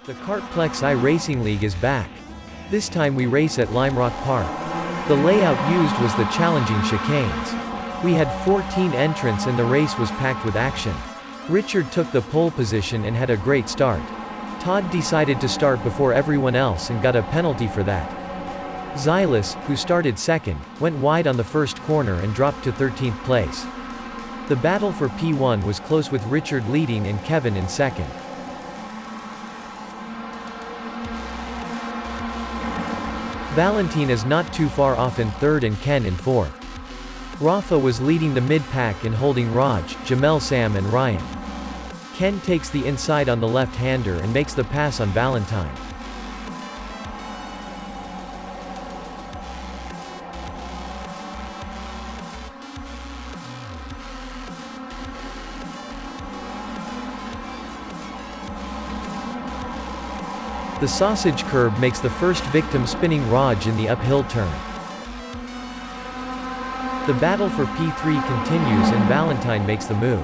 The Kartplex iRacing League is back. This time we race at Lime Rock Park. The layout used was the challenging chicanes. We had 14 entrants and the race was packed with action. Richard took the pole position and had a great start. Todd decided to start before everyone else and got a penalty for that. Xylus, who started second, went wide on the first corner and dropped to 13th place. The battle for P1 was close with Richard leading and Kevin in second. Valentine is not too far off in third and Ken in fourth. Rafa was leading the mid-pack and holding Raj, Jamel, Sam and Ryan. Ken takes the inside on the left-hander and makes the pass on Valentine. The sausage curb makes the first victim spinning Raj in the uphill turn. The battle for P3 continues and Valentine makes the move.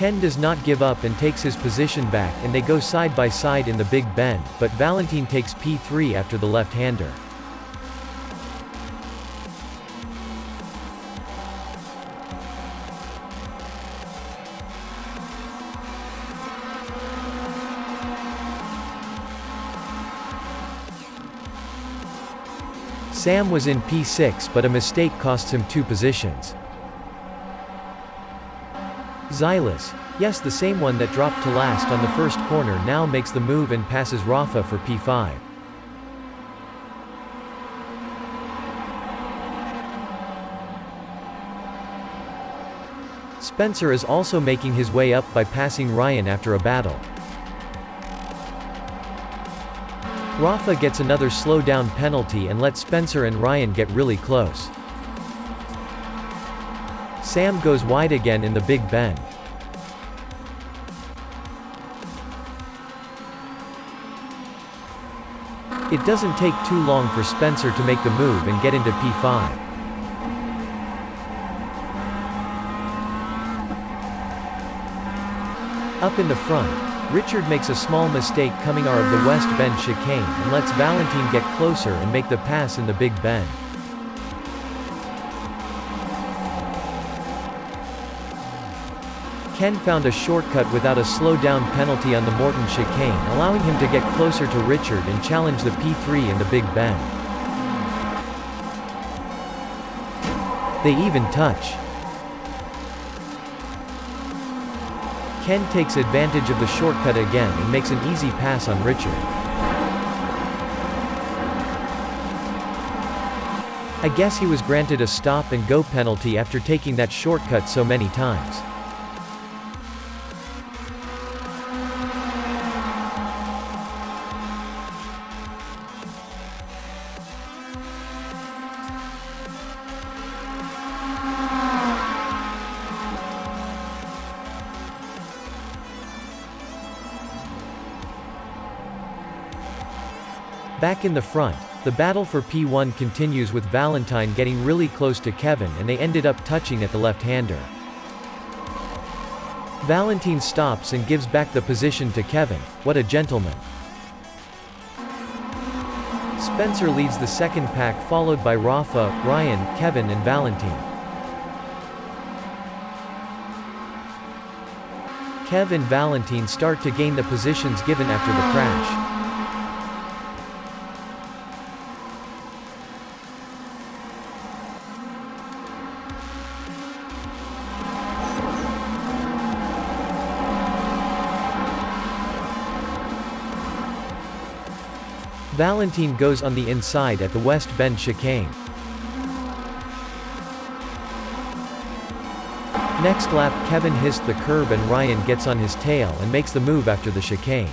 Ken does not give up and takes his position back and they go side by side in the big bend, but Valentine takes P3 after the left-hander. Sam was in P6 but a mistake costs him 2 positions. Xylus, yes, the same one that dropped to last on the first corner, now makes the move and passes Rafa for P5. Spencer is also making his way up by passing Ryan after a battle. Rafa gets another slow-down penalty and lets Spencer and Ryan get really close. Sam goes wide again in the big bend. It doesn't take too long for Spencer to make the move and get into P5. Up in the front, Richard makes a small mistake coming out of the West Bend chicane and lets Valentine get closer and make the pass in the big bend. Ken found a shortcut without a slow-down penalty on the Morton chicane, allowing him to get closer to Richard and challenge the P3 in the big bend. They even touch. Ken takes advantage of the shortcut again and makes an easy pass on Richard. I guess he was granted a stop-and-go penalty after taking that shortcut so many times. Back in the front, the battle for P1 continues with Valentine getting really close to Kevin and they ended up touching at the left-hander. Valentine stops and gives back the position to Kevin. What a gentleman. Spencer leads the second pack followed by Rafa, Ryan, Kevin and Valentine. Kev and Valentine start to gain the positions given after the crash. Valentine goes on the inside at the West Bend chicane. Next lap, Kevin hissed the curb and Ryan gets on his tail and makes the move after the chicane.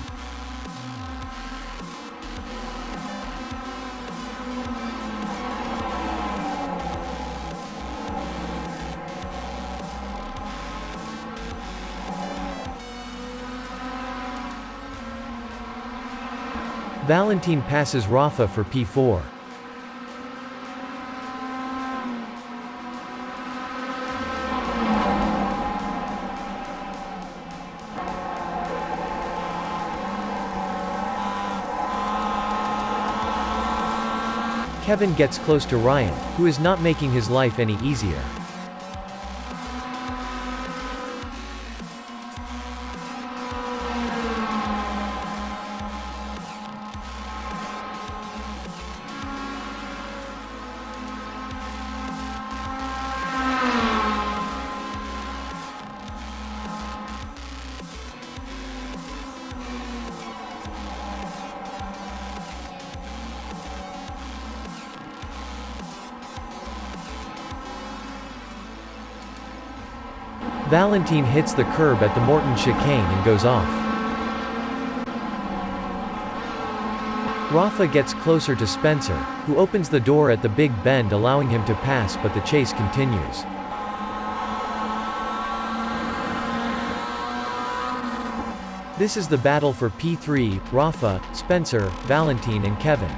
Valentin passes Rafa for P4. Kevin gets close to Ryan, who is not making his life any easier. Valentin hits the curb at the Morton chicane and goes off. Rafa gets closer to Spencer, who opens the door at the big bend allowing him to pass, but the chase continues. This is the battle for P3, Rafa, Spencer, Valentin and Kevin.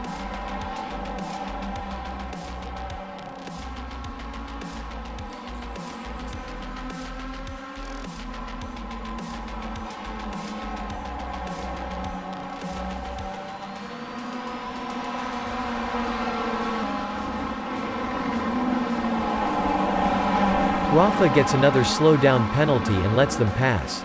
Rafa gets another slow-down penalty and lets them pass.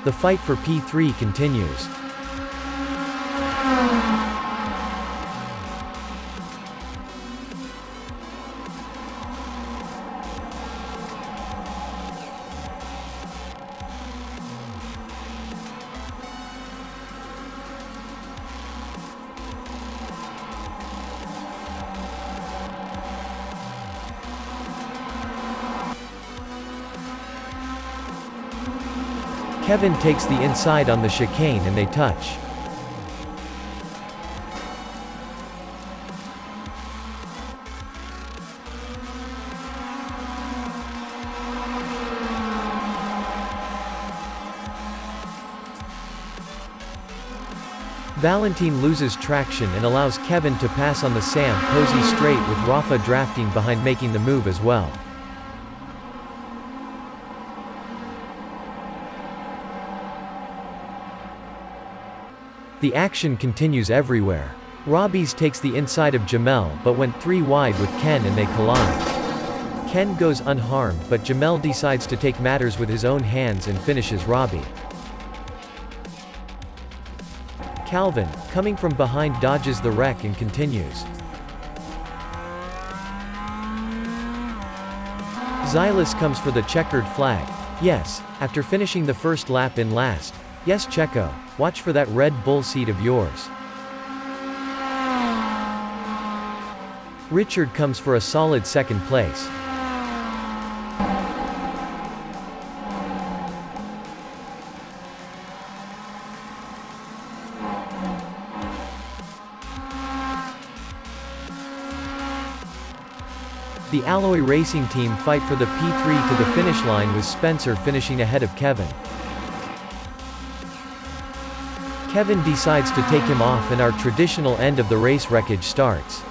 The fight for P3 continues. Kevin takes the inside on the chicane and they touch. Valentin loses traction and allows Kevin to pass on the Sam Posey straight, with Rafa drafting behind making the move as well. The action continues everywhere. Robbie's takes the inside of Jamel but went 3 wide with Ken and they collide. Ken goes unharmed, but Jamel decides to take matters with his own hands and finishes Robbie. Calvin, coming from behind, dodges the wreck and continues. Xylis comes for the checkered flag. Yes, after finishing the first lap in last. Yes, Checo, watch for that Red Bull seat of yours. Richard comes for a solid second place. The Alloy Racing team fight for the P3 to the finish line, with Spencer finishing ahead of Kevin. Kevin decides to take him off and our traditional end of the race wreckage starts.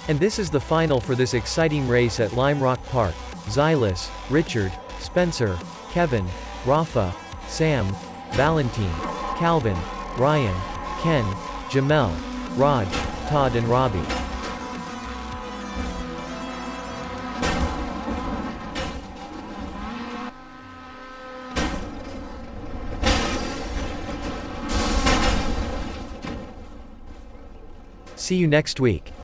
And this is the final for this exciting race at Lime Rock Park. Xylis, Richard, Spencer, Kevin, Rafa, Sam, Valentin, Calvin, Ryan, Ken, Jamel, Raj, Todd and Robbie. See you next week.